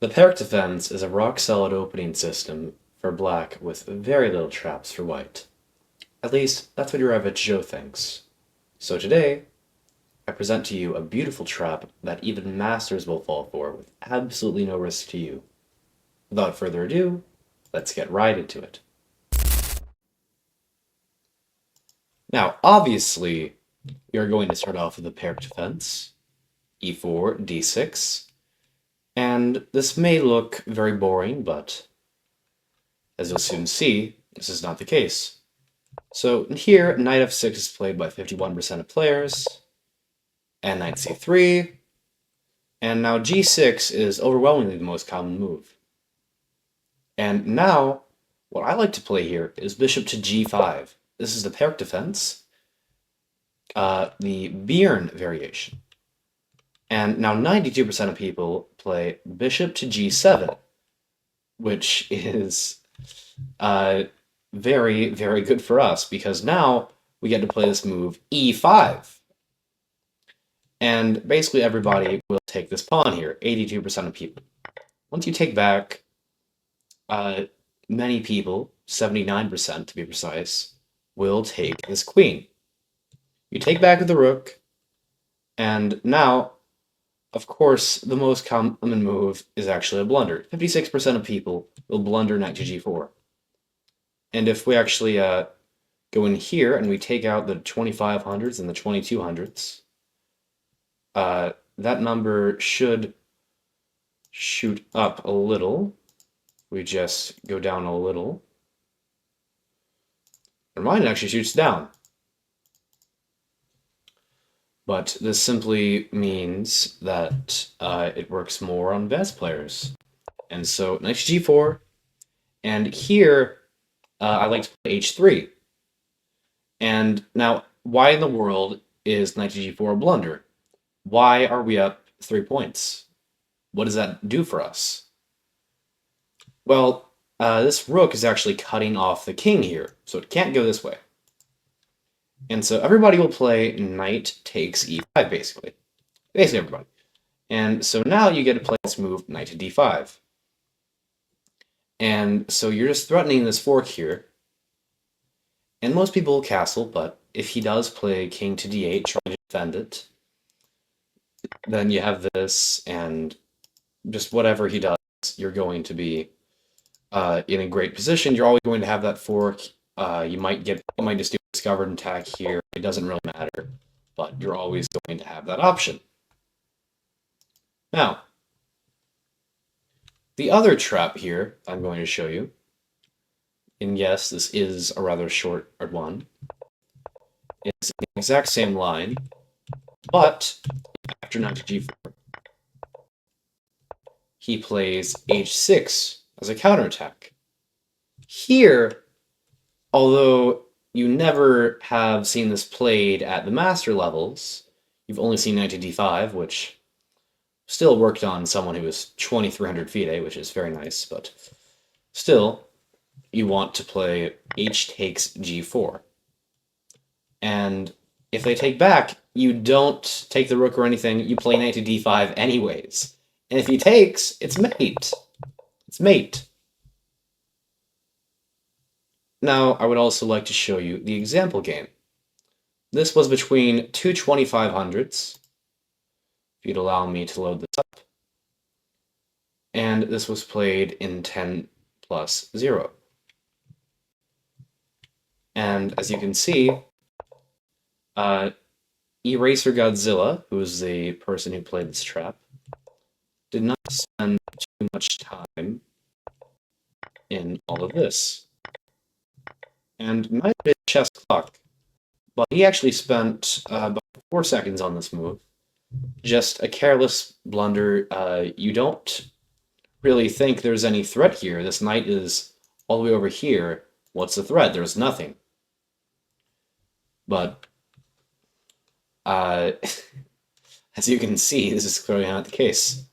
The Pirc defense is a rock-solid opening system for black with very little traps for white. At least, that's what your average Joe thinks. So today, I present to you a beautiful trap that even masters will fall for with absolutely no risk to you. Without further ado, let's get right into it. Now, obviously, we are going to start off with the Pirc defense, e4, d6, and this may look very boring, but as you'll soon see, this is not the case. So here, knight f6 is played by 51% of players, and knight c3, and now g6 is overwhelmingly the most common move. And now, what I like to play here is bishop to g5. This is the Pirc defense, the Bjorn variation. And now 92% of people play bishop to g7, which is very, very good for us, because now we get to play this move e5. And basically everybody will take this pawn here, 82% of people. Once you take back, many people, 79% to be precise, will take this queen. You take back the rook, and now, of course, the most common move is actually a blunder. 56% of people will blunder knight to g4. And if we actually go in here and we take out the 2500s and the 2200s, that number should shoot up a little. We just go down a little. Or mine actually shoots down. But this simply means that it works more on best players. And so knight to g4, and here I like to play h3. And now, why in the world is knight to g4 a blunder? Why are we up 3 points? What does that do for us? Well, this rook is actually cutting off the king here, so it can't go this way. And so everybody will play knight takes e5, basically. Basically everybody. And so now you get to play this move, knight to d5. And so you're just threatening this fork here. And most people will castle, but if he does play king to d8, trying to defend it, then you have this, and just whatever he does, you're going to be in a great position. You're always going to have that fork. You might just do a discovered attack here. It doesn't really matter, but you're always going to have that option. Now, the other trap here I'm going to show you, and yes, this is a rather short one, it's the exact same line, but after knight to g4, he plays h6 as a counterattack. Here, although you never have seen this played at the master levels, you've only seen knight to d5, which still worked on someone who was 2300 FIDE, which is very nice, but still, you want to play h takes g4. And if they take back, you don't take the rook or anything, you play knight to d5 anyways. And if he takes, it's mate. It's mate. Now, I would also like to show you the example game. This was between two 2500s, if you'd allow me to load this up. And this was played in 10+0. And as you can see, Eraser Godzilla, who is the person who played this trap, did not spend too much time in all of this. And neither did Chess Clock, but he actually spent about 4 seconds on this move. Just a careless blunder. You don't really think there's any threat here. This knight is all the way over here. What's the threat? There's nothing. But as you can see, this is clearly not the case.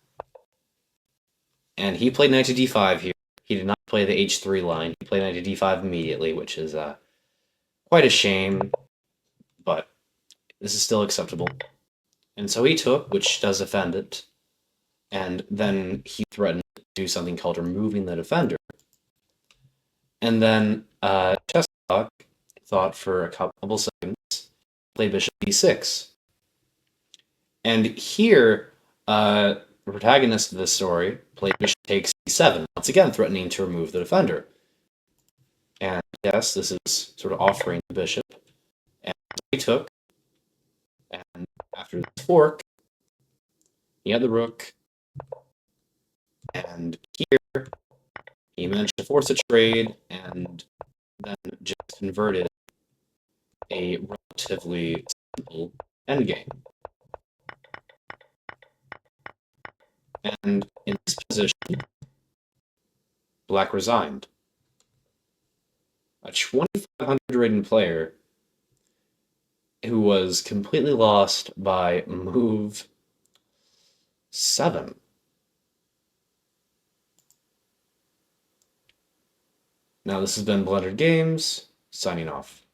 And he played knight to d5 here. He did not play the h3 line. He played knight to d5 immediately, which is quite a shame, but this is still acceptable. And so he took, which does offend it, and then he threatened do something called removing the defender. And then Chesslock thought for a couple seconds, played bishop d6. And here, the protagonist of this story played bishop takes d7, once again threatening to remove the defender. And yes, this is sort of offering the bishop. And he took, and after this fork, he had the rook, and here he managed to force a trade and then just converted a relatively simple endgame. And in this position, Black resigned. A 2,500 rated player who was completely lost by move 7. Now, this has been Blundered Games, signing off.